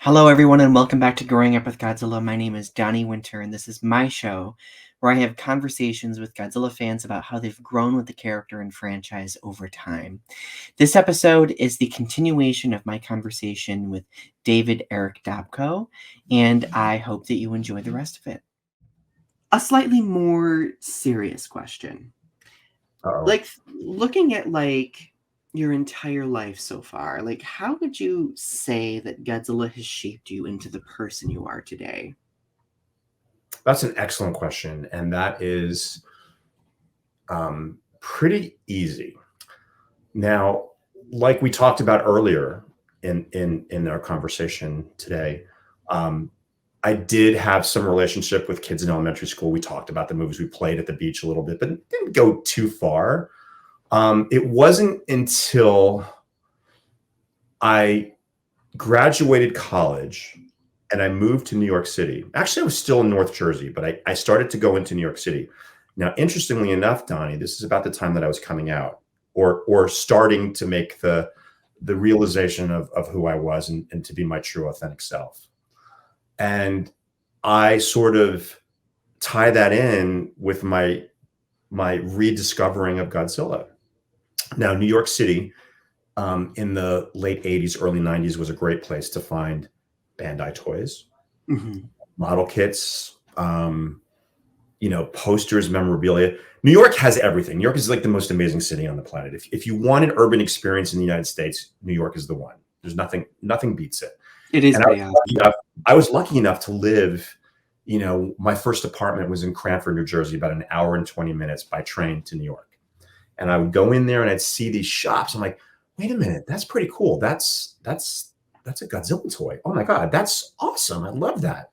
Hello, everyone, and welcome back to Growing Up with Godzilla. My name is Donny Winter, and this is my show where I have conversations with Godzilla fans about how they've grown with the character and franchise over time. This episode is the continuation of my conversation with David Eric Dopko, and I hope that you enjoy the rest of it. A slightly more serious question. Uh-oh. Looking at your entire life so far, how would you say that Godzilla has shaped you into the person you are today? That's an excellent question, and that is pretty easy. Now, like we talked about earlier in our conversation today, I did have some relationship with kids in elementary school. We talked about the movies. We played at the beach a little bit, but didn't go too far. It wasn't until I graduated college and I moved to New York City. Actually, I was still in North Jersey, but I started to go into New York City. Now, interestingly enough, Donnie, this is about the time that I was coming out or starting to make the realization of who I was and to be my true authentic self. And I sort of tie that in with my rediscovering of Godzilla. Now, New York City in the late 80s, early 90s was a great place to find Bandai toys, model kits, posters, memorabilia. New York has everything. New York is like the most amazing city on the planet. If you want an urban experience in the United States, New York is the one. There's nothing beats it. It is pretty awesome. I was lucky enough to live, my first apartment was in Cranford, New Jersey, about an hour and 20 minutes by train to New York. And I would go in there and I'd see these shops. I'm like, wait a minute, that's pretty cool. That's a Godzilla toy. Oh my God, that's awesome. I love that.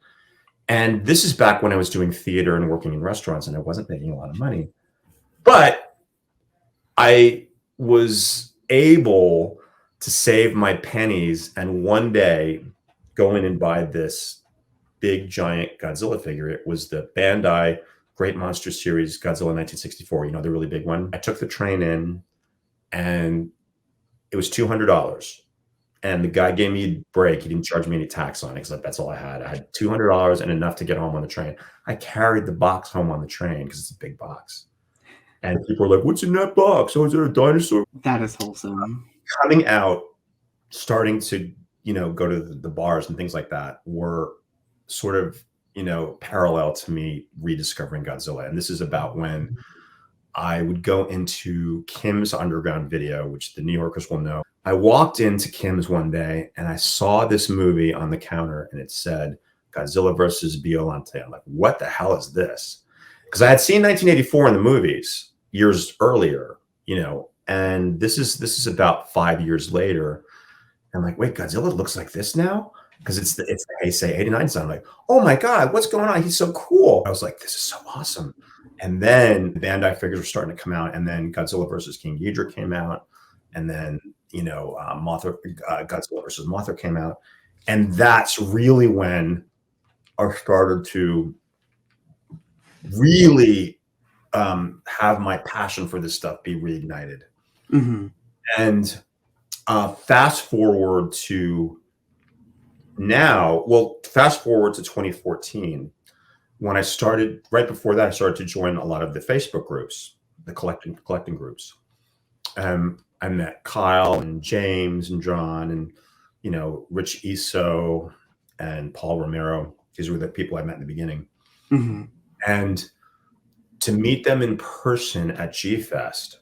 And this is back when I was doing theater and working in restaurants and I wasn't making a lot of money. But I was able to save my pennies and one day go in and buy this big giant Godzilla figure. It was the Bandai Great Monster Series Godzilla 1964, the really big one. I took the train in and it was $200. And the guy gave me a break. He didn't charge me any tax on it because that's all I had. I had $200 and enough to get home on the train. I carried the box home on the train because it's a big box. And people were like, what's in that box? Oh, is there a dinosaur? That is wholesome. Coming out, starting to, go to the bars and things like that were sort of, parallel to me rediscovering Godzilla. And this is about when I would go into Kim's Underground Video, which the New Yorkers will know. I walked into Kim's one day and I saw this movie on the counter and it said Godzilla versus Biollante. I'm like, what the hell is this? Because I had seen 1984 in the movies years earlier, and this is about 5 years later. I'm like, wait, Godzilla looks like this now? Because it's the Heisei 89 sound. I'm like, oh my God, what's going on? He's so cool. I was like, this is so awesome. And then the Bandai figures were starting to come out, and then Godzilla versus King Ghidorah came out, and then Mothra, Godzilla versus Mothra came out, and that's really when I started to really have my passion for this stuff be reignited. And fast forward to now, fast forward to 2014. When I started, right before that, I started to join a lot of the Facebook groups, the collecting groups. I met Kyle and James and John and, Rich Iso and Paul Romero. These were the people I met in the beginning. And to meet them in person at G-Fest,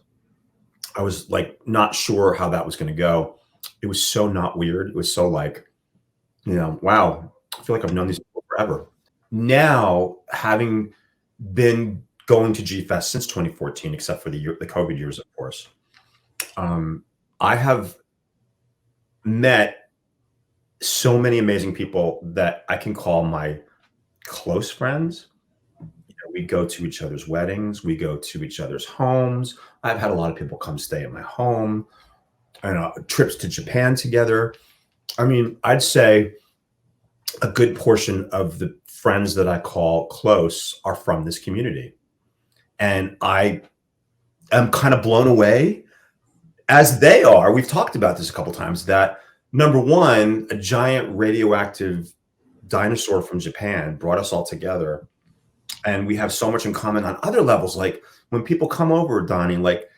I was like, not sure how that was going to go. It was so not weird. It was so like, wow, I feel like I've known these people forever. Now, having been going to G-Fest since 2014, except for the COVID years, of course, I have met so many amazing people that I can call my close friends. We go to each other's weddings. We go to each other's homes. I've had a lot of people come stay at my home and trips to Japan together. I mean, I'd say a good portion of the friends that I call close are from this community. And I am kind of blown away, as they are. We've talked about this a couple of times, that number one, a giant radioactive dinosaur from Japan brought us all together, and we have so much in common on other levels. Like when people come over, Donnie, like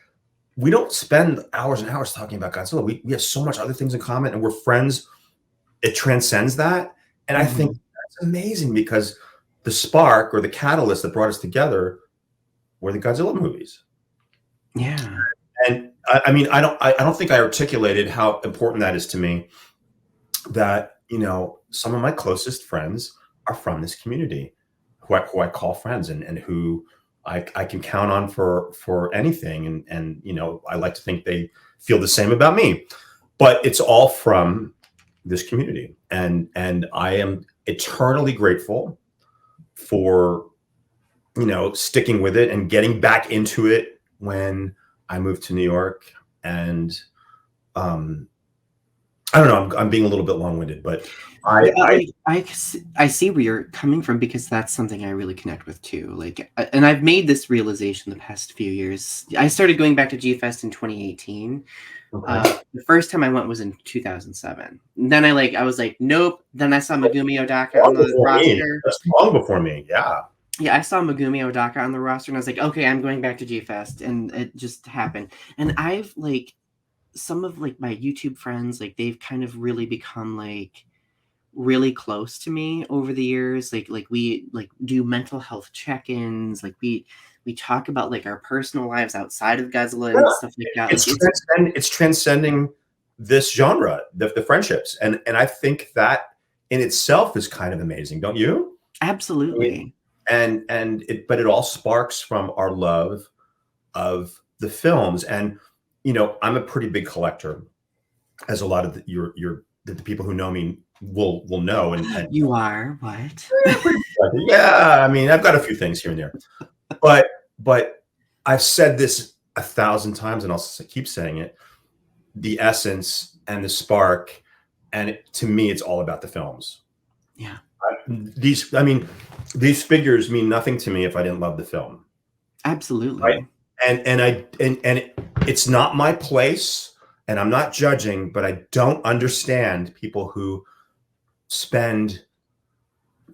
we don't spend hours and hours talking about Godzilla. We have so much other things in common, and we're friends. It transcends that, and I think that's amazing because the spark or the catalyst that brought us together were the Godzilla movies. Yeah. And I mean, I don't think I articulated how important that is to me. That, you know, some of my closest friends are from this community, who I call friends, and who I can count on for anything. And you know, I like to think they feel the same about me. But it's all from this community, and I am eternally grateful for, you know, sticking with it and getting back into it when I moved to New York. And I don't know, I'm being a little bit long-winded, but I see where you're coming from, because that's something I really connect with too. Like, and I've made this realization the past few years. I started going back to G-Fest in 2018. okay. The first time I went was in 2007. And then I was like, nope. Then I saw Megumi Odaka on the roster. That's long before me. Yeah. Yeah, I saw Megumi Odaka on the roster, and I was like, okay, I'm going back to G-Fest, and it just happened. And I've like some of like my YouTube friends, like they've kind of really become like really close to me over the years. Like we like do mental health check-ins. Like we talk about like our personal lives outside of Godzilla and stuff like that. It's transcending this genre, the friendships, and I think that in itself is kind of amazing, don't you? Absolutely. But it all sparks from our love of the films. And you know, I'm a pretty big collector, as a lot of the people who know me will know. And You are what? yeah, I mean, I've got a few things here and there, but I've said this 1,000 times, and I'll keep saying it: the essence and the spark, and to me, it's all about the films. Yeah. These figures mean nothing to me if I didn't love the film. Absolutely. Right? And it's not my place, and I'm not judging, but I don't understand people who spend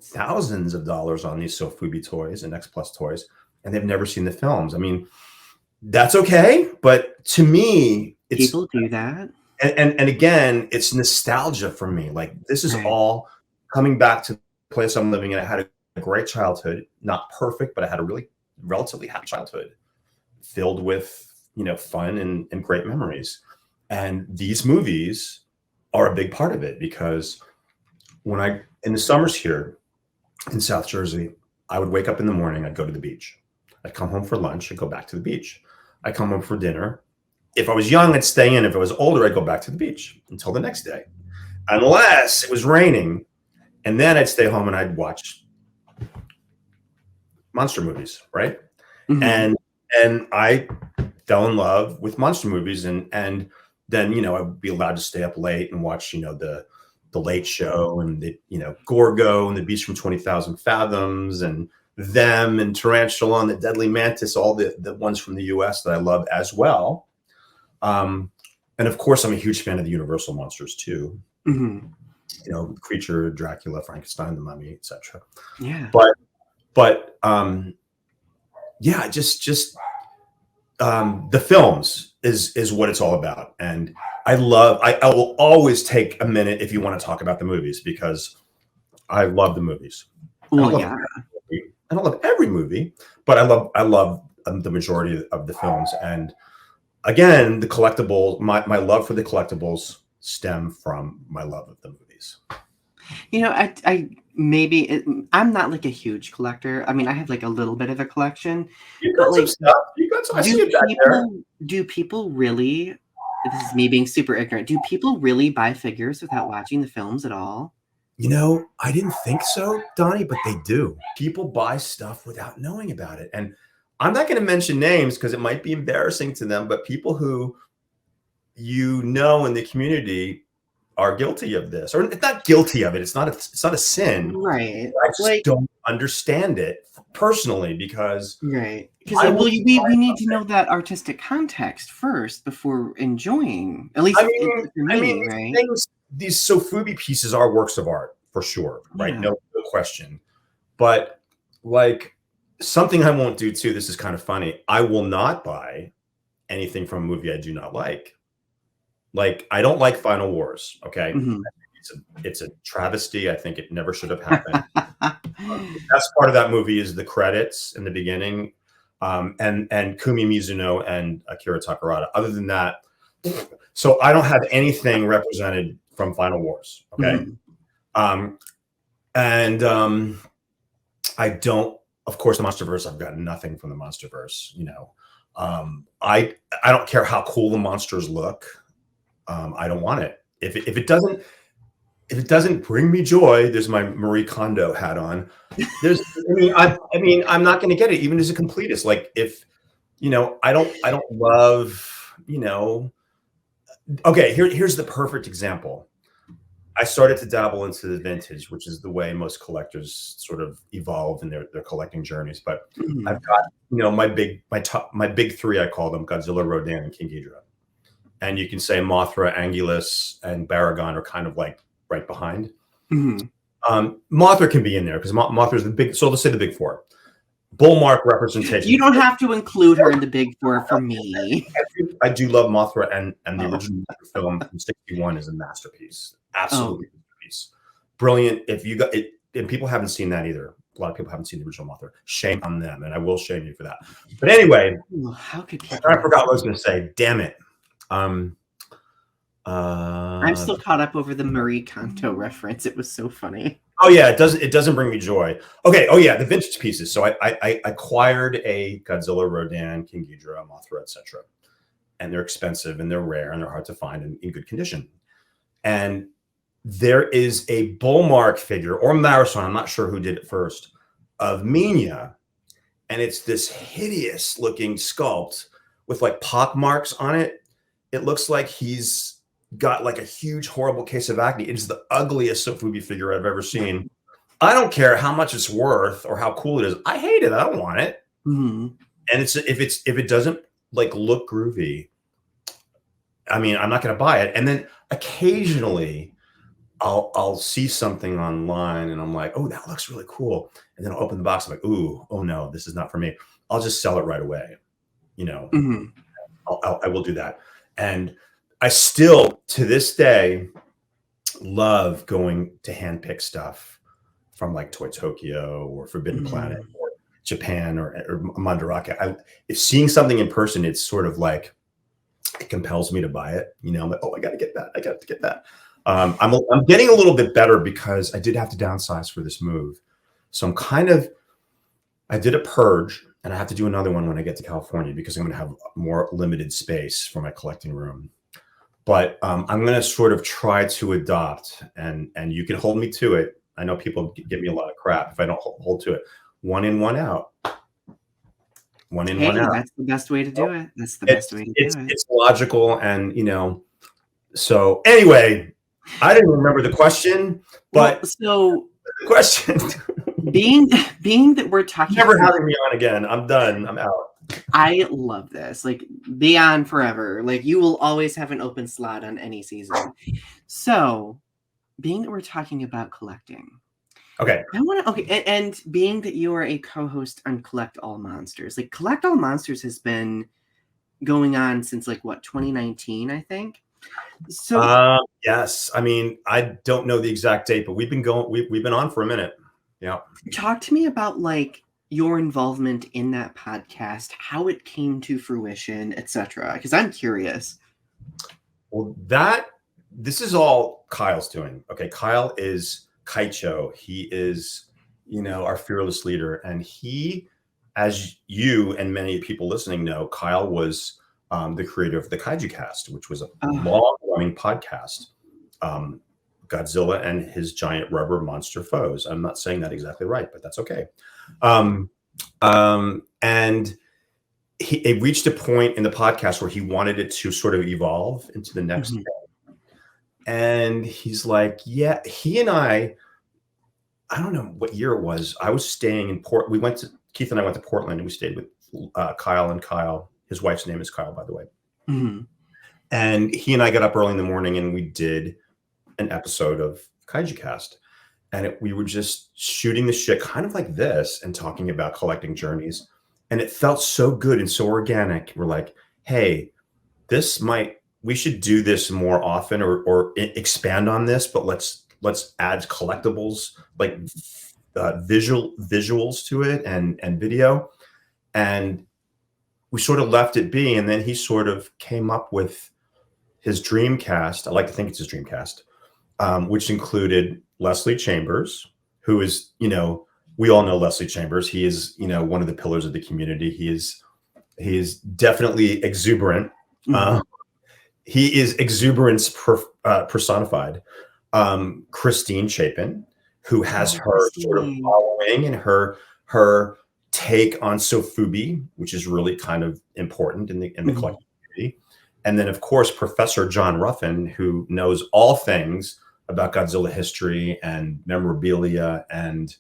thousands of dollars on these Sofubi toys and X Plus toys, and they've never seen the films. I mean, that's okay, but to me, people do that. And again, it's nostalgia for me. Like, this is all coming back to the place I'm living in. I had a great childhood, not perfect, but I had a really relatively happy childhood, filled with, you know, fun and great memories. And these movies are a big part of it, because when in the summers here in South Jersey, I would wake up in the morning, I'd go to the beach. I'd come home for lunch, I'd go back to the beach. I'd come home for dinner. If I was young, I'd stay in. If I was older, I'd go back to the beach until the next day, unless it was raining. And then I'd stay home and I'd watch monster movies, right? Mm-hmm. And I fell in love with monster movies, and then, you know, I would be allowed to stay up late and watch, you know, the Late Show, and the, you know, Gorgo and the Beast from 20,000 Fathoms, and Them, and Tarantula, and the Deadly Mantis, all the ones from the US that I love as well. And of course, I'm a huge fan of the Universal monsters too. Mm-hmm. You know, Creature, Dracula, Frankenstein, the Mummy, etc. Yeah. But yeah, just the films is what it's all about. And I will always take a minute if you want to talk about the movies, because I love the movies. Well, yeah. I don't love every movie, but I love the majority of the films. And again, the collectibles, my love for the collectibles stem from my love of the movies. You know, I'm not like a huge collector. I mean, I have like a little bit of a collection. You got some stuff. Do people really, this is me being super ignorant, do people really buy figures without watching the films at all? You know, I didn't think so, Donnie, but they do. People buy stuff without knowing about it. And I'm not going to mention names because it might be embarrassing to them, but people who, you know, in the community are guilty of this, or not guilty of it. It's not a sin. Right. I just don't understand it personally, because right. Because we need to know that artistic context first before enjoying. At least for me, right? these sofubi pieces are works of art for sure, right? Yeah. No question. But like something I won't do too, this is kind of funny. I will not buy anything from a movie I do not like. Like, I don't like Final Wars, okay? It's a travesty. I think it never should have happened. The best part of that movie is the credits in the beginning, and Kumi Mizuno and Akira Takarada. Other than that, so I don't have anything represented from Final Wars, okay? I don't, of course, the MonsterVerse. I've got nothing from the MonsterVerse. You know, I don't care how cool the monsters look. I don't want it. If it doesn't bring me joy, there's my Marie Kondo hat on. I mean, I'm not going to get it, even as a completist. Like, if you know, I don't love, you know. Okay, here's the perfect example. I started to dabble into the vintage, which is the way most collectors sort of evolve in their collecting journeys. But I've got, you know, my big three, I call them: Godzilla, Rodan, and King Ghidorah. And you can say Mothra, Angulus, and Baragon are kind of like right behind. Mothra can be in there because Mothra is the big. So let's say the big four. Bullmark representation. You don't have to include her in the big four for me. I do love Mothra, and the original film from '61 is a masterpiece. Absolutely masterpiece. Brilliant. If you got it, and people haven't seen that either. A lot of people haven't seen the original Mothra. Shame on them, and I will shame you for that. But anyway, how could people? I forgot what I was going to say. Damn it. I'm still caught up over the Marie Kondo reference. It was so funny. Oh yeah, it doesn't bring me joy. Okay. Oh yeah, the vintage pieces. So I acquired a Godzilla, Rodan, King Ghidorah, Mothra, etc. And they're expensive and they're rare and they're hard to find and in good condition. And there is a Bullmark figure or Marathon, I'm not sure who did it first, of Minya, and it's this hideous looking sculpt with like pock marks on it. It looks like he's got like a huge, horrible case of acne. It is the ugliest sofubi figure I've ever seen. I don't care how much it's worth or how cool it is. I hate it. I don't want it. And if it doesn't like look groovy, I mean, I'm not going to buy it. And then occasionally I'll see something online and I'm like, oh, that looks really cool. And then I'll open the box. I'm like, ooh, oh no, this is not for me. I'll just sell it right away. You know, I will do that. And I still, to this day, love going to handpick stuff from like Toy Tokyo or Forbidden Planet or Japan or Mandarake. If seeing something in person, it's sort of like, it compels me to buy it. You know, I'm like, oh, I got to get that. I got to get that. I'm getting a little bit better because I did have to downsize for this move. So I did a purge, and I have to do another one when I get to California because I'm going to have more limited space for my collecting room. But I'm going to sort of try to adopt, and you can hold me to it. I know people give me a lot of crap if I don't hold to it. One in, one out. One in, one out. That's the best way to do it. That's the best way to do it. It's logical, and you know. So anyway, I didn't remember the question, but the question being that we're talking, never having me on again. I'm done. I'm out. I love this. Like, be on forever. Like, you will always have an open slot on any season. So, being that we're talking about collecting, okay, I want to. Okay, and being that you are a co-host on Collect All Monsters, like Collect All Monsters has been going on since like what 2019, I think. So yes, I mean I don't know the exact date, but we've been on for a minute. Yeah. Talk to me about like your involvement in that podcast, how it came to fruition, etc. Because I'm curious. Well, this is all Kyle's doing. Okay, Kyle is Kaicho. He is, you know, our fearless leader, and he, as you and many people listening know, Kyle was the creator of the Kaiju Cast, which was a long-running podcast. Godzilla and his giant rubber monster foes. I'm not saying that exactly right, but that's okay. And it reached a point in the podcast where he wanted it to sort of evolve into the next thing. And he's like, yeah, he and I don't know what year it was. I was staying in Keith and I went to Portland, and we stayed with Kyle and Kyle. His wife's name is Kyle, by the way. And he and I got up early in the morning, and we did an episode of Kaiju Cast, and we were just shooting the shit kind of like this and talking about collecting journeys, and it felt so good and so organic. We're like, hey, we should do this more often, or expand on this, but let's add collectibles, like visuals to it, and video. And we sort of left it be, and then he sort of came up with his dream cast. I like to think it's his dream cast, which included Leslie Chambers, who is, we all know Leslie Chambers. He is, one of the pillars of the community. He is definitely exuberant. Mm-hmm. He is exuberance personified. Christine Chapin, who has her sort of following and her take on Sofubi, which is really kind of important in the collecting community. And then, of course, Professor John Ruffin, who knows all things about Godzilla history and memorabilia, and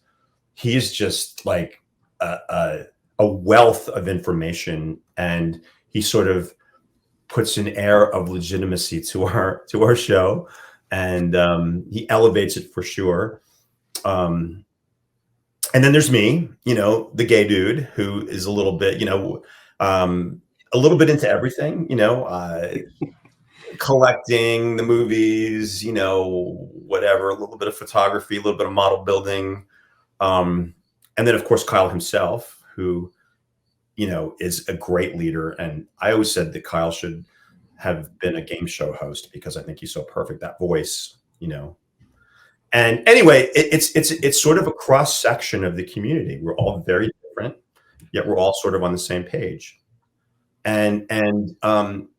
he's just like a wealth of information, and he sort of puts an air of legitimacy to our show, and he elevates it for sure. And then there's me, the gay dude who is a little bit, a little bit into everything, collecting the movies, whatever, a little bit of photography, a little bit of model building. And then, of course, Kyle himself, who, is a great leader. And I always said that Kyle should have been a game show host, because I think he's so perfect, that voice, And anyway, it's sort of a cross section of the community. We're all very different, yet we're all sort of on the same page. And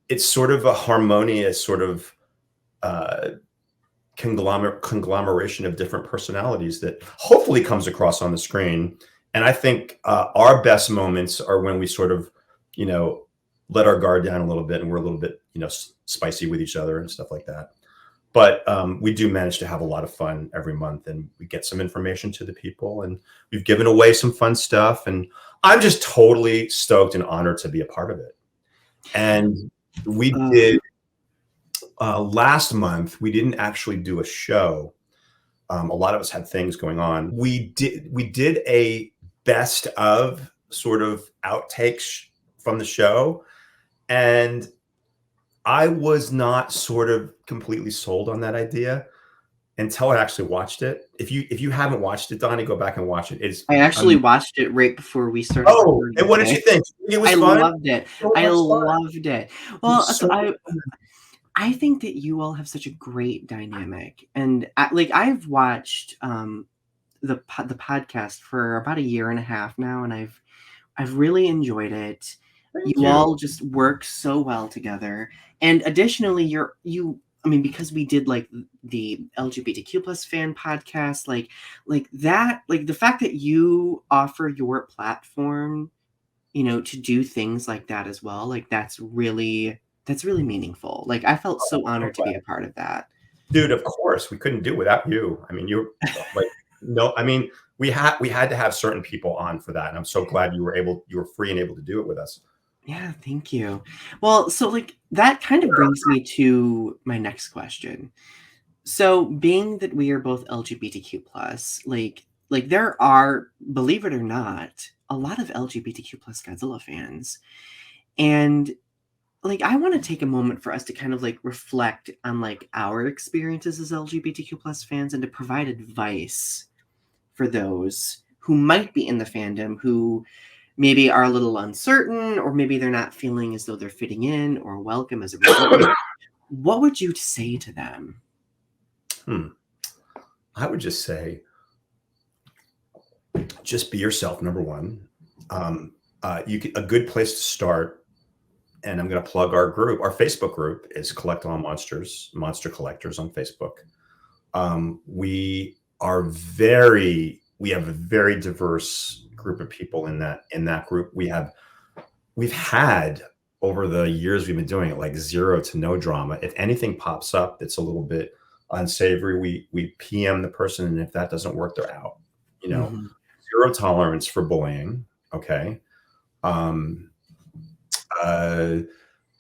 it's sort of a harmonious sort of conglomeration of different personalities that hopefully comes across on the screen. And I think our best moments are when we sort of, let our guard down a little bit, and we're a little bit, spicy with each other and stuff like that. But we do manage to have a lot of fun every month, and we get some information to the people, and we've given away some fun stuff. And I'm just totally stoked and honored to be a part of it. And we did last month, we didn't actually do a show. A lot of us had things going on. We did a best of sort of outtakes from the show, and I was not sort of completely sold on that idea until I actually watched it. If you haven't watched it, Donny, go back and watch it. I actually watched it right before we started. Oh, and what did you think? It was fun? Loved it. I loved it. Well, so I think that you all have such a great dynamic, and I've watched the podcast for about a year and a half now, and I've really enjoyed it. You all just work so well together. And additionally, because we did like the LGBTQ plus fan podcast, like that, like the fact that you offer your platform, to do things like that as well, like that's really meaningful. Like I felt so honored to be a part of that. Dude, of course, we couldn't do it without you. I mean, you're like, no, I mean, we had to have certain people on for that. And I'm so glad you were free and able to do it with us. Yeah, thank you. Well, so like that kind of brings me to my next question. So being that we are both LGBTQ plus, like there are, believe it or not, a lot of LGBTQ plus Godzilla fans. And like I want to take a moment for us to kind of like reflect on like our experiences as LGBTQ plus fans, and to provide advice for those who might be in the fandom, who maybe are a little uncertain, or maybe they're not feeling as though they're fitting in or welcome as a result. What would you say to them? I would just say, just be yourself. Number one, a good place to start. And I'm going to plug our group. Our Facebook group is Collect All Monsters, Monster Collectors on Facebook. We have a very diverse group of people in that group. We've had over the years we've been doing it, like zero to no drama. If anything pops up that's a little bit unsavory, we PM the person, and if that doesn't work, they're out. Zero tolerance for bullying. Okay.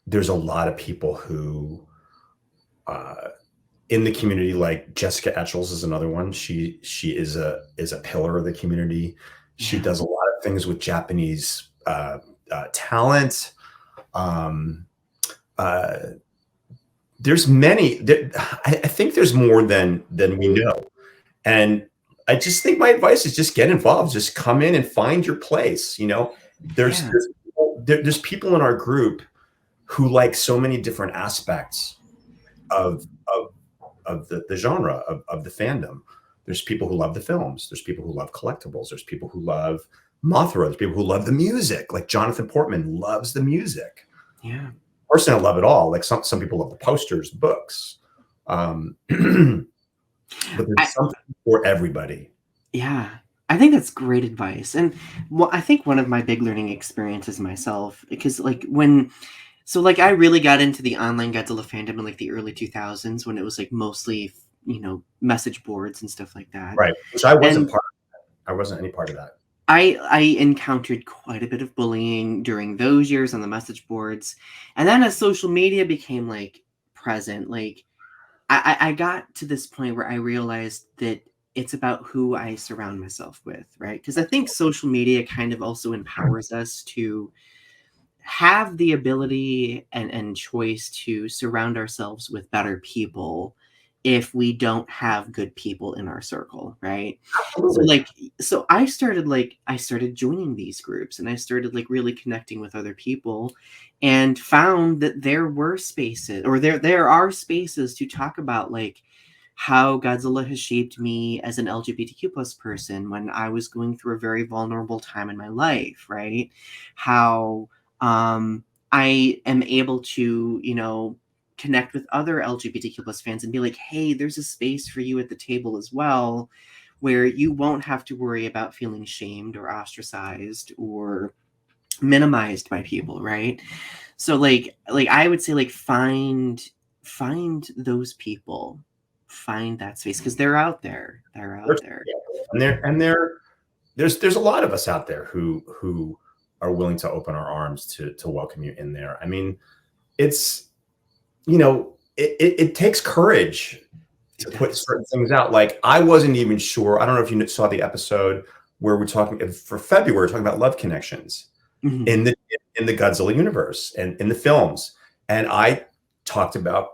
There's a lot of people who in the community, like Jessica Etchells is another one. She is a pillar of the community. She does a lot of things with Japanese talent. There's many. I think there's more than we know, and I just think my advice is just get involved. Just come in and find your place. You know, there's there's people in our group who like so many different aspects of the genre of the fandom. There's people who love the films. There's people who love collectibles. There's people who love Mothra. There's people who love the music. Like Jonathan Portman loves the music. Yeah. Personally, I love it all. Like some people love the posters, the books. But there's something for everybody. Yeah. I think that's great advice. And I think one of my big learning experiences myself, because like I really got into the online Godzilla fandom in like the early 2000s when it was like mostly, message boards and stuff like that. Right. Which I wasn't part of that. I wasn't any part of that. I encountered quite a bit of bullying during those years on the message boards. And then as social media became like present, like I got to this point where I realized that it's about who I surround myself with, right? Because I think social media kind of also empowers us to have the ability and choice to surround ourselves with better people if we don't have good people in our circle, right? So I started joining these groups, and I started like really connecting with other people, and found that there were spaces, or there are spaces to talk about like how Godzilla has shaped me as an LGBTQ plus person when I was going through a very vulnerable time in my life, right? How I am able to, connect with other LGBTQ plus fans and be like, hey, there's a space for you at the table as well, where you won't have to worry about feeling shamed or ostracized or minimized by people, right? So like I would say like find those people, find that space, because they're out there. And there's a lot of us out there who are willing to open our arms to welcome you in there. I mean, it's, it takes courage to put certain things out. Like I wasn't even sure. I don't know if you saw the episode where we're talking for February, we're talking about love connections in the Godzilla universe and in the films. And I talked about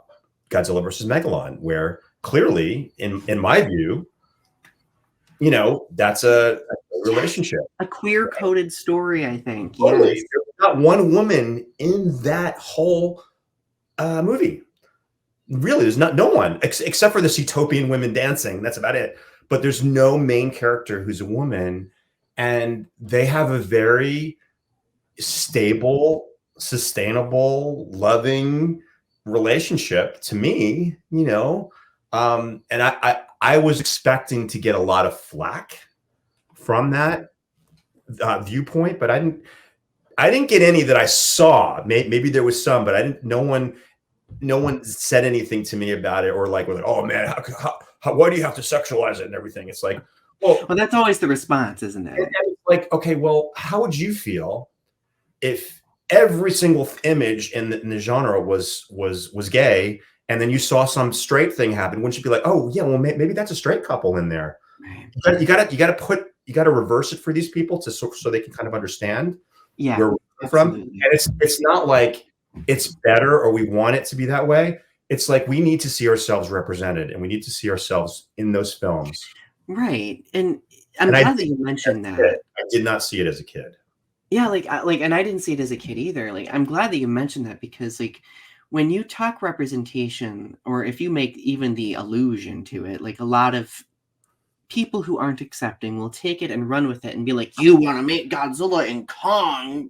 Godzilla versus Megalon, where clearly, in my view, that's a relationship, a queer coded story. I think totally. Yes. There's not one woman in that whole movie. Really, there's no one except for the Cetopian women dancing. That's about it. But there's no main character who's a woman, and they have a very stable, sustainable, loving relationship to me. And I was expecting to get a lot of flack from that viewpoint, but I didn't get any that I saw. Maybe there was some, but I didn't. No one said anything to me about it, or like, oh man, why do you have to sexualize it and everything? It's like, well, that's always the response, isn't it? And it's like, okay, well, how would you feel if every single image in the genre was gay, and then you saw some straight thing happen? Wouldn't you be like, oh yeah, well maybe that's a straight couple in there? Right. You got to reverse it for these people so they can kind of understand where we're from. And it's not like it's better or we want it to be that way. It's like we need to see ourselves represented, and we need to see ourselves in those films. Right. And I'm glad that you mentioned that. I did not see it as a kid. Yeah, and I didn't see it as a kid either. Like, I'm glad that you mentioned that, because like when you talk representation, or if you make even the allusion to it, like a lot of people who aren't accepting will take it and run with it and be like, you want to make Godzilla and Kong,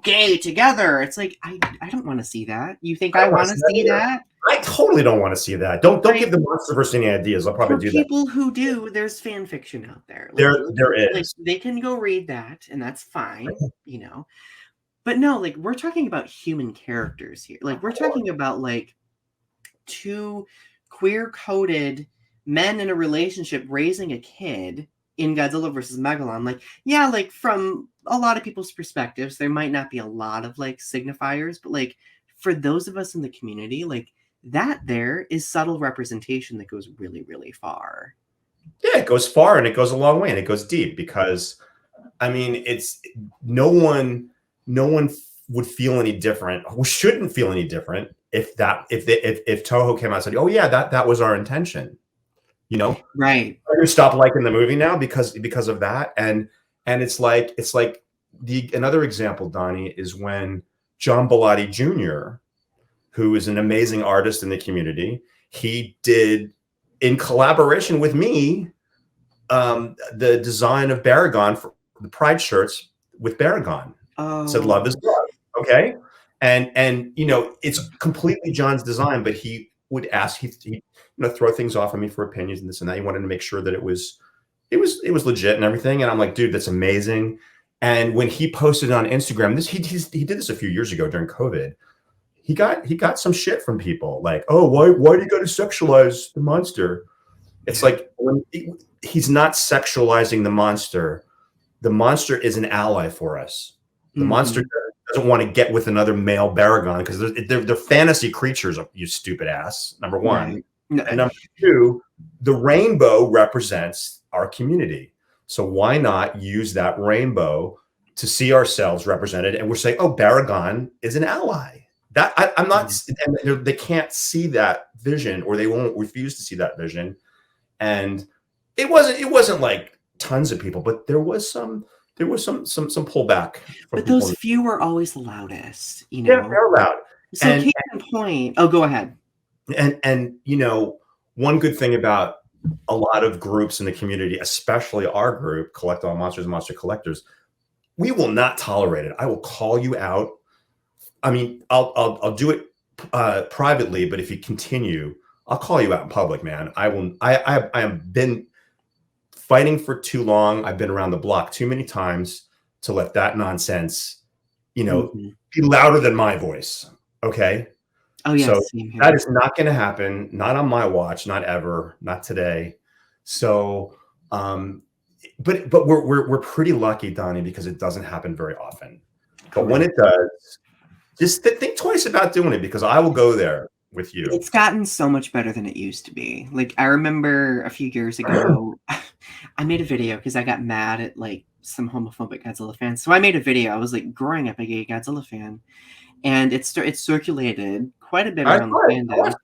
gay together. It's like, I don't want to see that. You think I want to see that? I totally don't want to see that. Don't give the MonsterVerse any ideas. I'll probably do that. People who do, there's fan fiction out there. There is. Like, they can go read that, and that's fine, But no, like, we're talking about human characters here. Like, we're talking about like two queer-coded men in a relationship raising a kid in Godzilla versus Megalon. Like, yeah, like from a lot of people's perspectives, there might not be a lot of like signifiers, but like for those of us in the community, like that there is subtle representation that goes really, really far. Yeah, it goes far and it goes a long way and it goes deep because, I mean, it's no one would feel any different, who shouldn't feel any different if Toho came out and said, "Oh yeah, that was our intention." You know, right? I'm gonna stop liking the movie now because of that. And it's like another example, Donnie, is when John Bellotti Jr., who is an amazing artist in the community, he did, in collaboration with me, the design of Baragon for the Pride shirts with Baragon. Oh. Said love is love. Okay. And you know, it's completely John's design, but he would ask, he throw things off on me for opinions and this and that. He wanted to make sure that it was legit and everything. And I'm like, dude, that's amazing. And when he posted it on Instagram, he did this a few years ago during COVID. He got some shit from people like, oh, why do you got to sexualize the monster? It's like, he's not sexualizing the monster. The monster is an ally for us. The monster doesn't want to get with another male Baragon because they're fantasy creatures, you stupid ass, number one. Right. No. And number two, the rainbow represents our community. So why not use that rainbow to see ourselves represented? And we're saying, oh, Baragon is an ally. That I'm not, and they can't see that vision, or they won't refuse to see that vision. And it wasn't like tons of people, but there was some pullback. But those few were always the loudest, you know. Yeah, they're loud. So case in point. Oh, go ahead. And you know, one good thing about a lot of groups in the community, especially our group, Collect All Monsters and Monster Collectors, we will not tolerate it. I will call you out. I mean, I'll do it privately, but if you continue, I'll call you out in public, man. I will. I have been fighting for too long. I've been around the block too many times to let that nonsense, you know, be louder than my voice. Okay. Oh yeah. So that is not going to happen. Not on my watch. Not ever. Not today. So, but we're pretty lucky, Donnie, because it doesn't happen very often. But when it does, just think twice about doing it, because I will go there with you. It's gotten so much better than it used to be. Like, I remember a few years ago, I made a video because I got mad at like some homophobic Godzilla fans. So I made a video. I was like, growing up a gay Godzilla fan, and it circulated quite a bit around the fandom.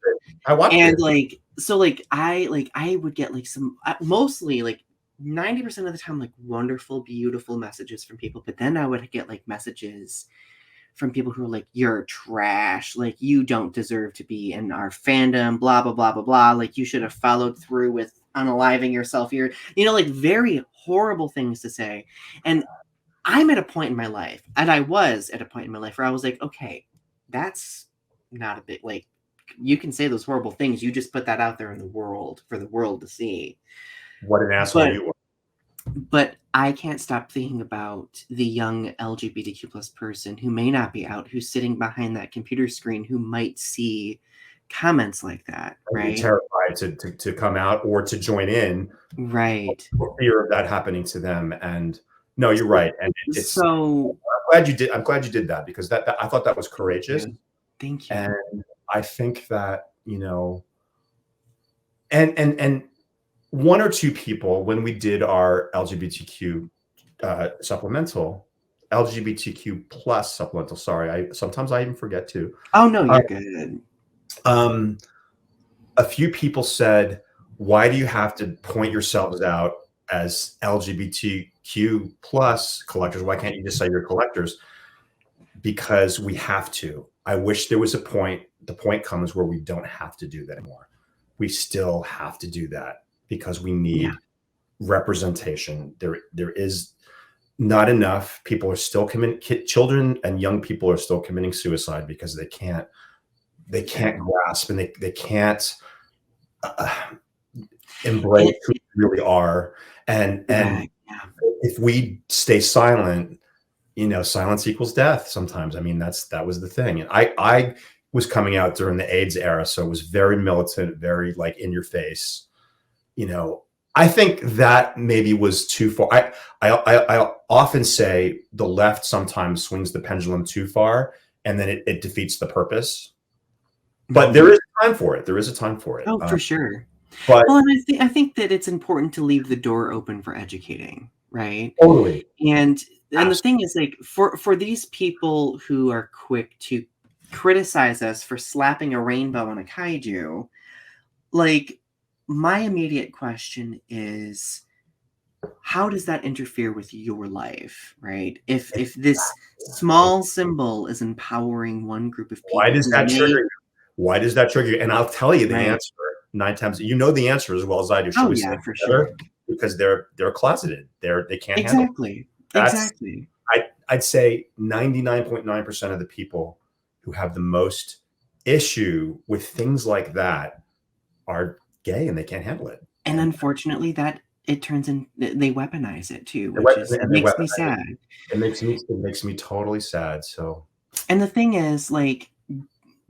I watched it. Like, so like I would get like some, mostly like 90% of the time, like wonderful, beautiful messages from people. But then I would get like messages from people who are like, you're trash, like you don't deserve to be in our fandom, blah, blah, blah, blah, blah. Like you should have followed through with unaliving yourself. You're, you know, like very horrible things to say. And I'm at a point in my life, and I was at a point in my life where I was like, okay, that's not a big, like, you can say those horrible things. You just put that out there in the world for the world to see. What an asshole you are. But I can't stop thinking about the young LGBTQ plus person who may not be out, who's sitting behind that computer screen, who might see comments like that, right? Terrified to come out or to join in, right? For fear of that happening to them. And no, you're right. And it's so. I'm glad you did that, because that I thought that was courageous. Thank you. And I think that, you know, and one or two people, when we did our LGBTQ supplemental, LGBTQ plus supplemental, sorry, sometimes I even forget too. Oh no, you're good. A few people said, why do you have to point yourselves out as LGBTQ plus collectors? Why can't you just say you're collectors? Because we have to. I wish there was a point. The point comes where we don't have to do that anymore. We still have to do that because we need representation. There is not enough. People are still children and young people are still committing suicide because they can't grasp and they can't embrace who we really are. And if we stay silent, you know, silence equals death sometimes. I mean, that was the thing. And I was coming out during the AIDS era, so it was very militant, very like in your face. You know, I think that maybe was too far. I often say the left sometimes swings the pendulum too far, and then it defeats the purpose. But there is time for it. There is a time for it. Oh, for sure. But Well, and I think that it's important to leave the door open for educating, right? totally. And the Absolutely. thing is, like, for these people who are quick to criticize us for slapping a rainbow on a kaiju, like, my immediate question is, how does that interfere with your life, right? If this small symbol is empowering one group of Why people does who that trigger may you? Why does that trigger you? And I'll tell you the right. answer 9 times. You know the answer as well as I do. Should Oh, we say yeah, it for together? sure. Because they're closeted. They can't handle it. Exactly. That's Exactly. I'd say 99.9% of the people who have the most issue with things like that are gay and they can't handle it. And And unfortunately, that it turns in they weaponize it too, they which is it they makes me weaponize it. sad. It makes me totally sad. So And the thing is, like,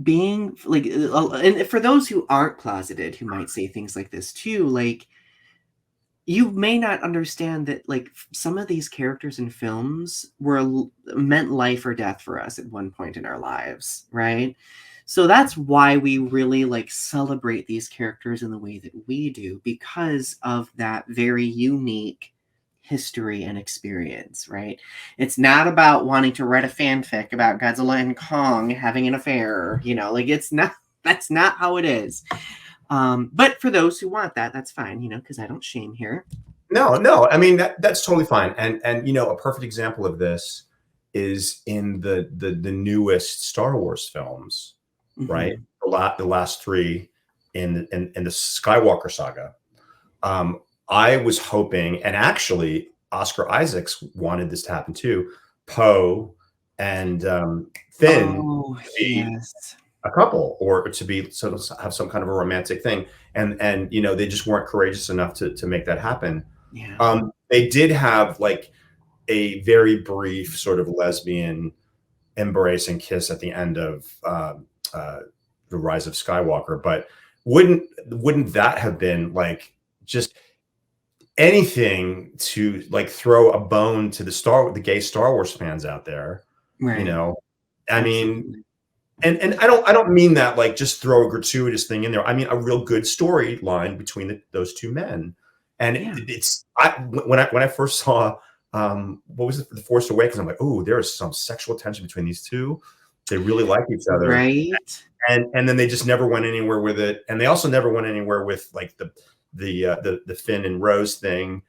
being like, and for those who aren't closeted, who might say things like this too, like, you may not understand that, like, some of these characters in films meant life or death for us at one point in our lives, right? So that's why we really like celebrate these characters in the way that we do, because of that very unique history and experience, right? It's not about wanting to write a fanfic about Godzilla and Kong having an affair, like, it's not, that's not how it is. But for those who want that, that's fine, because I don't shame here. no, I mean that's totally fine. And a perfect example of this is in the newest Star Wars films, right? Mm-hmm. The last three in the Skywalker saga. I was hoping, and actually Oscar Isaacs wanted this to happen too. Poe and Finn Oh, to be yes. a couple, or to be sort of have some kind of a romantic thing, and they just weren't courageous enough to make that happen. Yeah. They did have like a very brief sort of lesbian embrace and kiss at the end of the Rise of Skywalker, but wouldn't that have been like just anything to like throw a bone to the gay Star Wars fans out there? You Right. know, I mean, Absolutely. and I don't mean that like just throw a gratuitous thing in there. I mean a real good storyline between those two men. And Yeah. when I first saw what was it, The Force Awakens, I'm like, oh, there is some sexual tension between these two. They really like each other, Right. and then they just never went anywhere with it. And they also never went anywhere with like the Finn and Rose thing,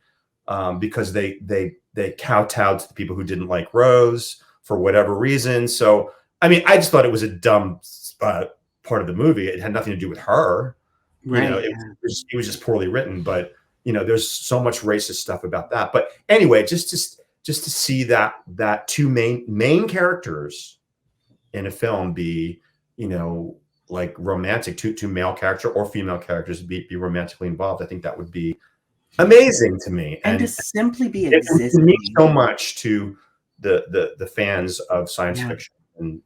because they kowtowed to the people who didn't like Rose for whatever reason. So I mean, I just thought it was a dumb part of the movie. It had nothing to do with her. Right. It was just poorly written. But there's so much racist stuff about that. But anyway, just to see that two main characters in a film be, like romantic, two male character or female characters be romantically involved, I think that would be amazing to me. And to And simply be it would mean existing. so much to the fans of science Yeah. fiction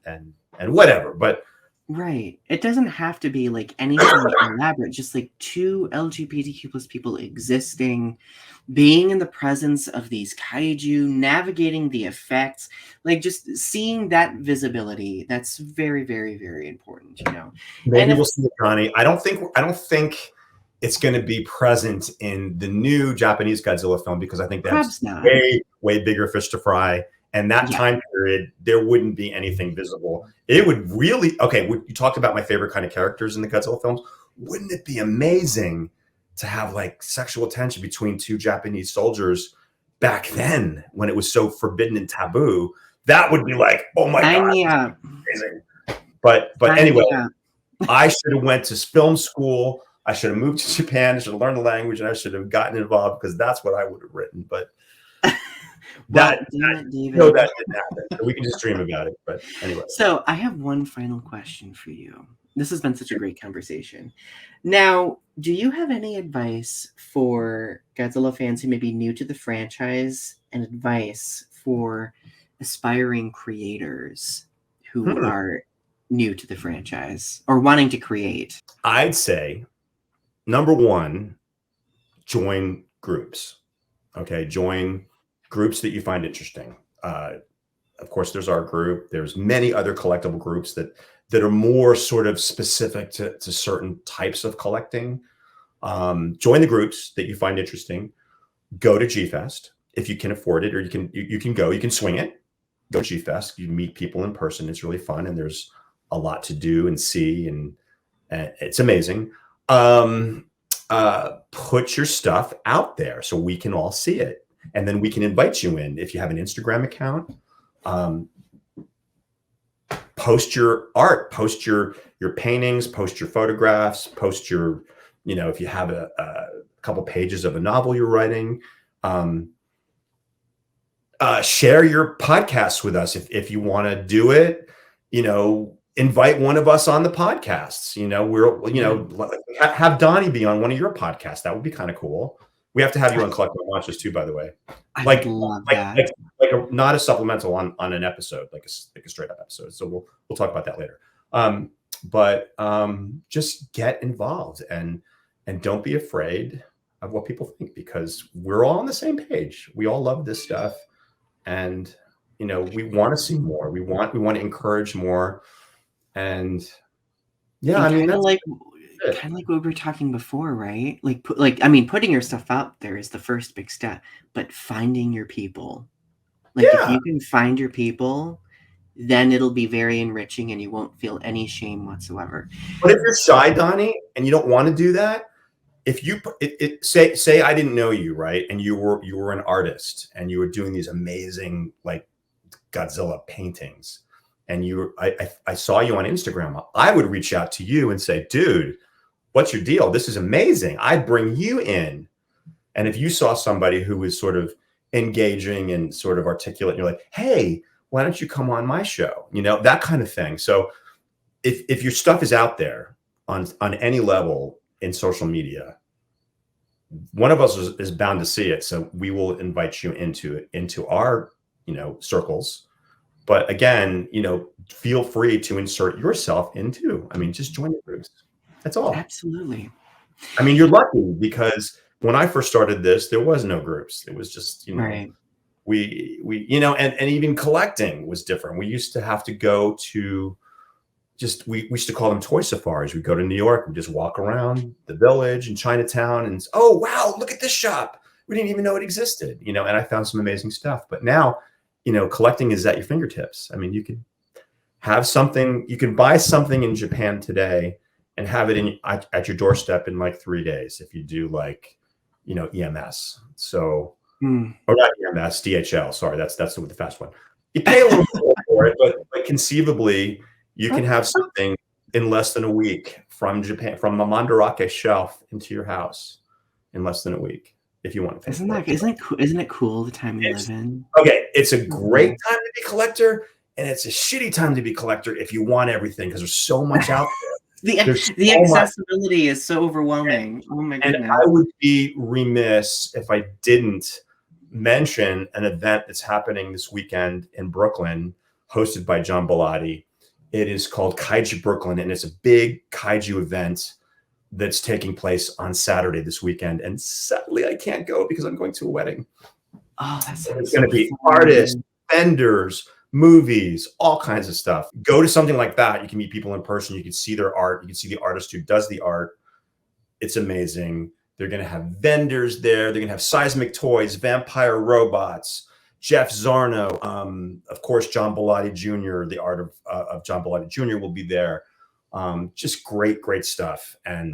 and whatever. But Right. It doesn't have to be like anything elaborate, just like two LGBTQ plus people existing, being in the presence of these kaiju, navigating the effects, like just seeing that visibility. That's very, very, very important. And maybe if we'll see it, Donny. I don't think it's going to be present in the new Japanese Godzilla film, because I think that's perhaps not. way, way bigger fish to fry. And that Yeah. time period, there wouldn't be anything visible. It would really, okay, you talked about my favorite kind of characters in the Godzilla films. Wouldn't it be amazing to have like sexual tension between two Japanese soldiers back then, when it was so forbidden and taboo? That would be like, oh my Sign God, me up. amazing. But Sign anyway, me up. I should have went to film school. I should have moved to Japan. I should have learned the language, and I should have gotten involved, because that's what I would have written. But Well, that, damn it, no, David. that didn't happen. So we can just dream about it. But anyway, So I have one final question for you. This has been such a great conversation. Now, do you have any advice for Godzilla fans who may be new to the franchise, and advice for aspiring creators who are new to the franchise or wanting to create? I'd say number one, join groups. Okay, join groups that you find interesting. Of course, there's our group. There's many other collectible groups that are more sort of specific to certain types of collecting. Join the groups that you find interesting. Go to G-Fest if you can afford it, or you can go, you can swing it. Go to G-Fest, you meet people in person. It's really fun, and there's a lot to do and see, and it's amazing. Put your stuff out there so we can all see it, and then we can invite you in. If you have an Instagram account, post your art, post your paintings, post your photographs, post your, if you have a couple pages of a novel you're writing, share your podcasts with us. If you want to do it, invite one of us on the podcasts. Have Donny be on one of your podcasts. That would be kind of cool. We have to have you on Collective Launches too, by the way. I would love that. Not a supplemental on an episode, like a straight up episode. So we'll talk about that later. But just get involved and don't be afraid of what people think, because we're all on the same page. We all love this stuff, and we want to see more. We want to encourage more, and yeah, kind of like what we were talking before, right? Putting your stuff out there is the first big step, but finding your people. If you can find your people, then it'll be very enriching and you won't feel any shame whatsoever. But if you're shy, Donny, and you don't want to do that, if you say I didn't know you, right, and you were an artist and you were doing these amazing like Godzilla paintings, and I saw you on Instagram, I would reach out to you and say, dude, what's your deal? This is amazing. I'd bring you in. And if you saw somebody who was sort of engaging and sort of articulate, and you're like, hey, why don't you come on my show? That kind of thing. So if your stuff is out there on any level in social media, one of us is bound to see it. So we will invite you into our, circles. But again, feel free to insert yourself into, just join the groups. That's all. Absolutely. You're lucky, because when I first started this, there was no groups. It was just, right. We and even collecting was different. We used to have to go to we used to call them toy safaris. We'd go to New York and just walk around the Village and Chinatown and, oh, wow, look at this shop. We didn't even know it existed, and I found some amazing stuff. But now, collecting is at your fingertips. You can have something, you can buy something in Japan today and have it at your doorstep in like 3 days if you do EMS. So, or not EMS, DHL. Sorry, that's the fast one. You pay a little more for it, but conceivably you can have something in less than a week from Japan, from a Mandarake shelf into your house in less than a week, if you want to. Isn't it cool the time we live in? Okay, it's a great time to be a collector, and it's a shitty time to be a collector if you want everything, because there's so much out there. The accessibility is so overwhelming. Oh my goodness. And I would be remiss if I didn't mention an event that's happening this weekend in Brooklyn, hosted by John Bellotti. It is called Kaiju Brooklyn, and it's a big kaiju event that's taking place on Saturday this weekend. And sadly, I can't go because I'm going to a wedding. Oh, that's it's going to be artists, vendors, movies, all kinds of stuff. Go to something like that. You can meet people in person. You can see their art. You can see the artist who does the art. It's amazing. They're going to have vendors there. They're going to have seismic toys, vampire robots, Jeff Zarno, of course, John Bellotti Jr., the art of John Bellotti Jr. will be there. Just great stuff. And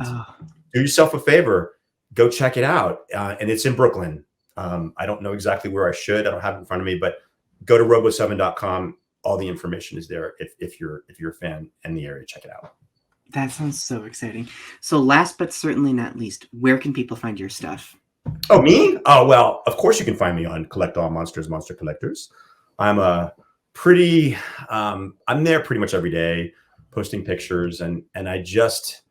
do yourself a favor, go check it out. And it's in Brooklyn. I don't know exactly where I should. I don't have it in front of me, but go to robo7.com. All the information is there. If you're a fan in the area, check it out. That sounds so exciting. So last but certainly not least, where can people find your stuff? Oh, me? Oh, well, of course you can find me on Collect All Monsters, Monster Collectors. I'm there pretty much every day, posting pictures. And I just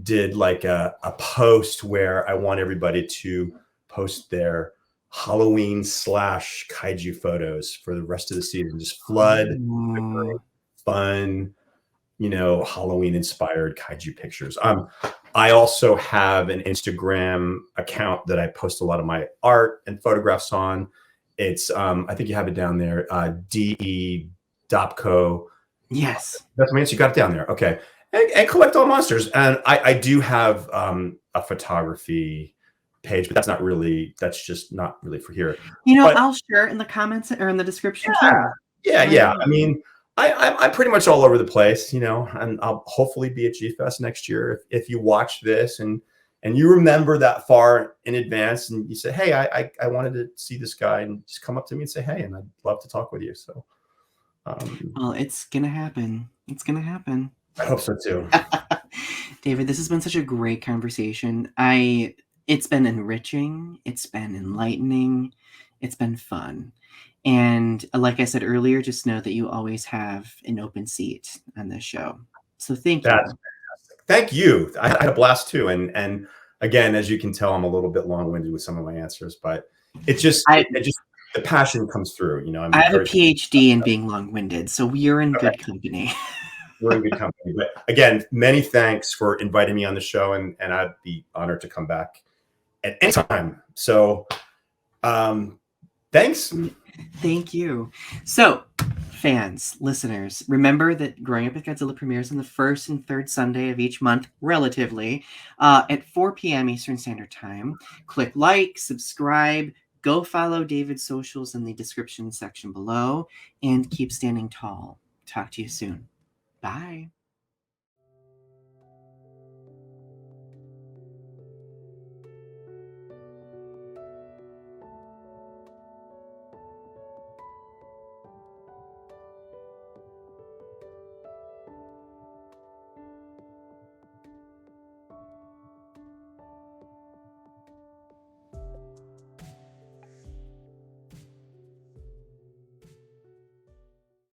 did like a post where I want everybody to post their Halloween / kaiju photos for the rest of the season. Just flood fun, Halloween inspired kaiju pictures. I also have an Instagram account that I post a lot of my art and photographs on. It's I think you have it down there, Dopko, Yes. That's my answer. You got it down there. Okay. And collect all monsters. And I do have a photography page, but that's just not really for here. But I'll share it in the comments or in the description yeah, too. yeah, Why yeah. not? I mean, I'm pretty much all over the place, and I'll hopefully be at G Fest next year. If you watch this and you remember that far in advance and you say, hey, I wanted to see this guy, and just come up to me and say, hey, and I'd love to talk with you. So Well, it's gonna happen. It's gonna happen. I hope so too. David, this has been such a great conversation. It's been enriching, it's been enlightening, it's been fun. And like I said earlier, just know that you always have an open seat on this show. So thank That's you. fantastic. Thank you. I had a blast too. And again, as you can tell, I'm a little bit long-winded with some of my answers, but it just the passion comes through. I I'm have a very PhD in being long-winded, so we're in okay. good company. We're in good company. But again, many thanks for inviting me on the show, and I'd be honored to come back at any time. So thanks. Thank you. So, fans, listeners, remember that Growing Up with Godzilla premieres on the first and third Sunday of each month, relatively, at 4 p.m. Eastern Standard Time. Click like, subscribe, go follow David's socials in the description section below, and keep standing tall. Talk to you soon. Bye.